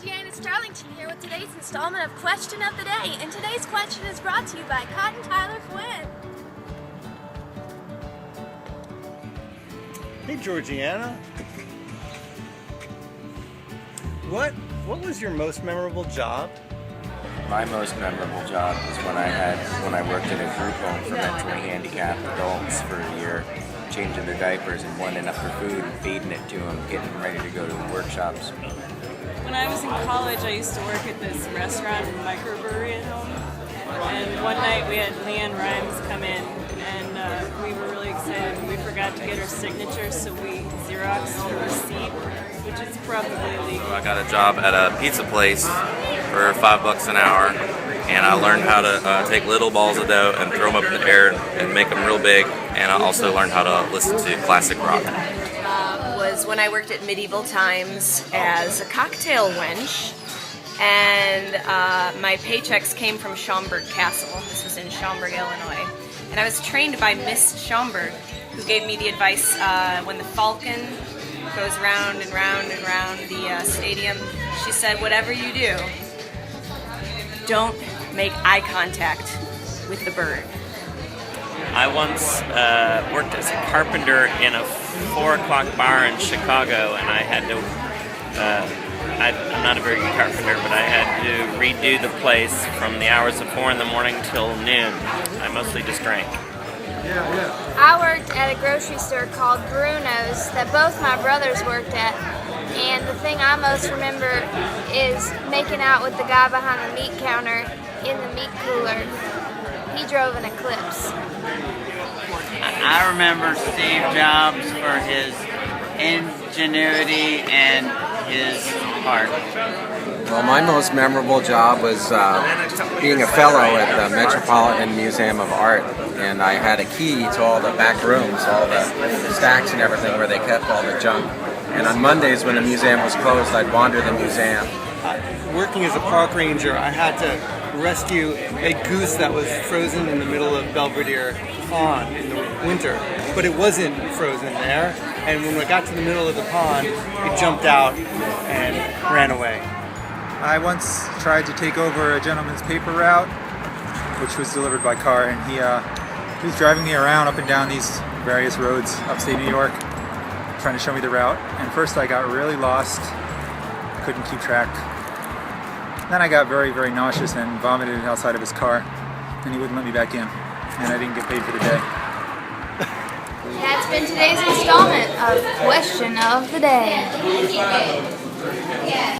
Georgiana Starlington here with today's installment of Question of the Day, and today's question is brought to you by Tyler Guin. Hey Georgiana, what was your most memorable job? My most memorable job was when I worked in a group home for mentally handicapped adults for a year, changing their diapers and blending up their food and feeding it to them, getting ready to go to the workshops. When I was in college, I used to work at this restaurant and microbrewery at home. And one night we had Leanne Rhymes come in, and we were really excited. We forgot to get her signature, so we Xeroxed her receipt, which is probably illegal. I got a job at a pizza place for $5 an hour, and I learned how to take little balls of dough and throw them up in the air and make them real big. And I also learned how to listen to classic rock. Was when I worked at Medieval Times as a cocktail wench, and my paychecks came from Schaumburg Castle. This was in Schaumburg, Illinois. And I was trained by Miss Schaumburg, who gave me the advice when the Falcon goes round and round and round the stadium. She said, whatever you do, don't make eye contact with the bird. I once worked as a carpenter in a 4 o'clock bar in Chicago, and I had to, I'm not a very good carpenter, but I had to redo the place from the hours of 4 in the morning till noon. I mostly just drank. I worked at a grocery store called Bruno's that both my brothers worked at, and the thing I most remember is making out with the guy behind the meat counter in the meat cooler. He drove an Eclipse. I remember Steve Jobs for his ingenuity and his heart. Well, my most memorable job was being a fellow at the Metropolitan Museum of Art, and I had a key to all the back rooms, all the stacks and everything where they kept all the junk. And on Mondays when the museum was closed, I'd wander the museum. Working as a park ranger, I had to rescue a goose that was frozen in the middle of Belvedere Pond in the winter, but it wasn't frozen there, and when I got to the middle of the pond, it jumped out and ran away. I once tried to take over a gentleman's paper route, which was delivered by car, and he was driving me around up and down these various roads upstate New York, trying to show me the route, and first I got really lost, couldn't keep track. Then I got very, very nauseous and vomited outside of his car, and he wouldn't let me back in, and I didn't get paid for the day. That's been today's installment of Question of the Day.